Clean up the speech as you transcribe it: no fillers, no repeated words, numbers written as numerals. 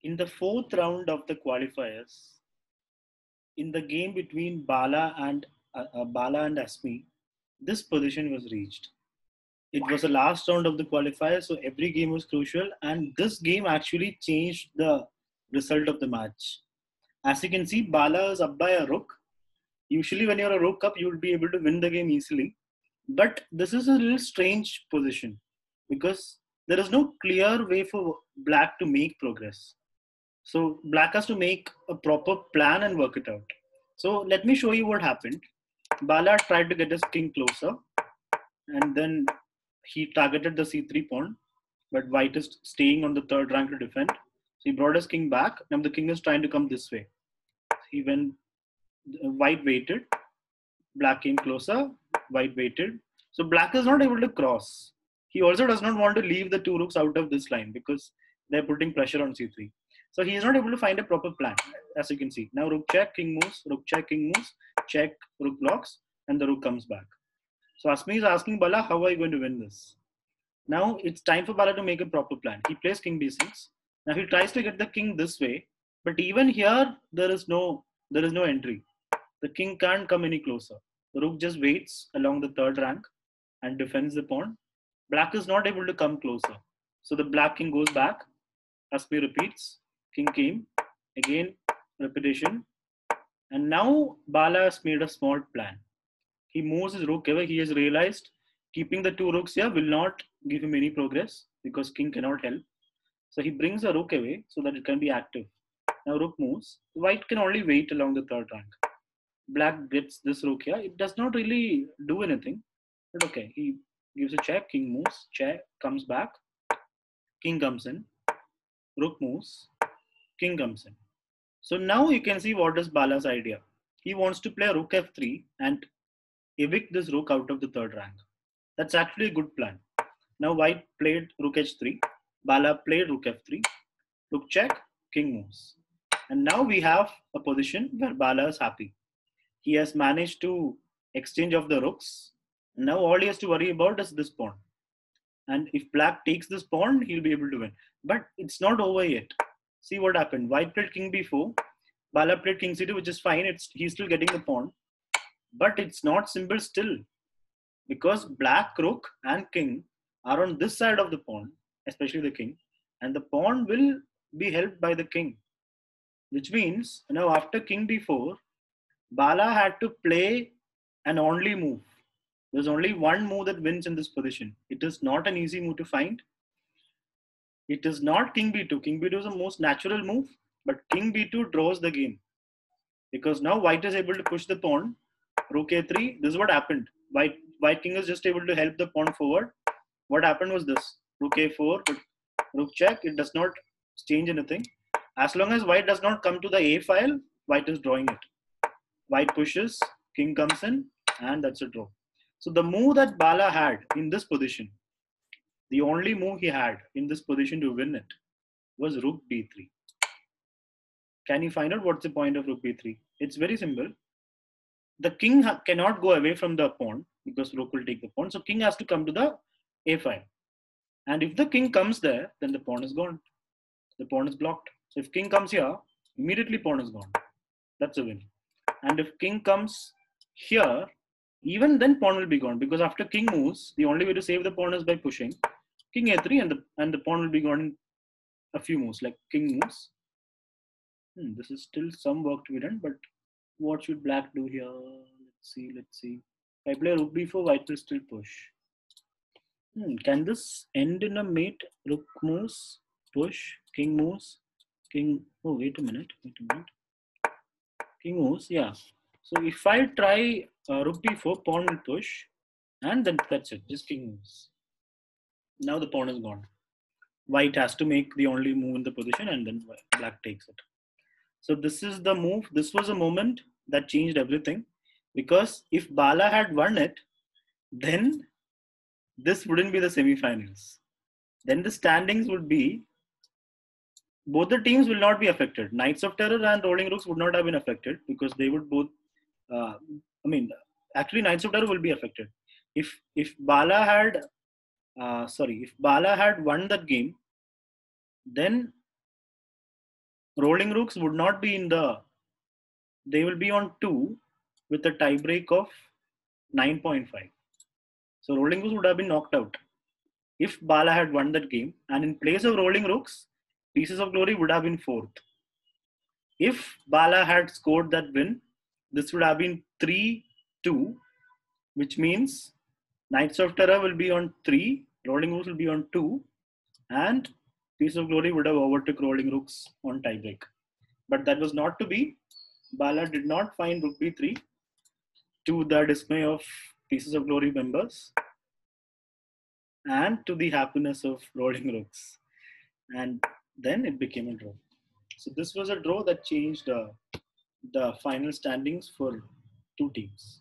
In the fourth round of the qualifiers, in the game between Bala and Asmi, this position was reached. It was the last round of the qualifier, so every game was crucial, and this game actually changed the result of the match. As you can see, Bala is up by a rook. Usually, when you're a rook up, you would be able to win the game easily. But this is a little strange position because there is no clear way for black to make progress. So black has to make a proper plan and work it out. So let me show you what happened. Bala tried to get his king closer, and then he targeted the c3 pawn, but white is staying on the third rank to defend. So he brought his king back. Now the king is trying to come this way. He went, white waited, black came closer, white waited. So black is not able to cross. He also does not want to leave the two rooks out of this line because they're putting pressure on c3. So he is not able to find a proper plan, as you can see. Now rook check, king moves, rook check, king moves, check, rook blocks, and the rook comes back. So Asmi is asking Bala, how are you going to win this? Now it's time for Bala to make a proper plan. He plays king b6. Now he tries to get the king this way, but even here there is no entry. The king can't come any closer. The rook just waits along the third rank and defends the pawn. Black is not able to come closer. So the black king goes back. Asmi repeats. King came. Again, repetition. And now Bala has made a small plan. He moves his rook away. He has realized keeping the two rooks here will not give him any progress because king cannot help. So he brings the rook away so that it can be active. Now rook moves. White can only wait along the third rank. Black gets this rook here. It does not really do anything. But okay, he gives a check. King moves. Check. Comes back. King comes in. Rook moves. King comes in. So now you can see what is Bala's idea. He wants to play rook f3 and evict this rook out of the third rank. That's actually a good plan. Now white played rook h3. Bala played rook f3. Rook check. King moves. And now we have a position where Bala is happy. He has managed to exchange of the rooks. Now all he has to worry about is this pawn. And if black takes this pawn, he'll be able to win. But it's not over yet. See what happened. White played king b4. Bala played king c2, which is fine. He's still getting the pawn. But it's not simple still. Because black rook and king are on this side of the pawn, especially the king. And the pawn will be helped by the king. Which means, now after king b4, Bala had to play an only move. There's only one move that wins in this position. It is not an easy move to find. It is not king b2. King b2 is the most natural move, but king b2 draws the game. Because now white is able to push the pawn. Rook a3. This is what happened. White king is just able to help the pawn forward. What happened was this. Rook a4, but rook check. It does not change anything. As long as white does not come to the a file, white is drawing it. White pushes, king comes in, and that's a draw. So the move that Bala had in this position, the only move he had in this position to win it was rook b3. Can you find out what's the point of rook b3? It's very simple. The king cannot go away from the pawn because rook will take the pawn. So king has to come to the a file. And if the king comes there, then the pawn is gone. The pawn is blocked. So if king comes here, immediately pawn is gone. That's a win. And if king comes here, even then pawn will be gone because after king moves, the only way to save the pawn is by pushing king a3 and the pawn will be gone in a few moves like king moves. This is still some work to be done, but what should black do here? Let's see. If I play rook b4, white will still push. Can this end in a mate? Rook moves, push, king moves, king. Oh, wait a minute. King moves, yeah. So if I try rook b4, pawn will push, and then that's it. Just king moves. Now the pawn is gone. White has to make the only move in the position, and then black takes it. So this is the move. This was a moment that changed everything, because if Bala had won it, then this wouldn't be the semifinals. Then the standings would be, both the teams will not be affected. Knights of Terror and Rolling Rooks would not have been affected because they would both. Actually, Knights of Terror will be affected. If Bala had, if Bala had won that game, then Rolling rooks would not be in the, they will be on 2 with a tie break of 9.5. So rolling rooks would have been knocked out if Bala had won that game, and in place of rolling rooks, pieces of glory would have been fourth. If Bala had scored that win, this would have been 3-2, which means Knights of Terror will be on 3, rolling rooks will be on 2, and Piece of Glory would have overtook rolling rooks on tiebreak. But that was not to be. Bala did not find rook b3, to the dismay of Pieces of Glory members and to the happiness of rolling rooks. And then it became a draw. So this was a draw that changed the final standings for two teams.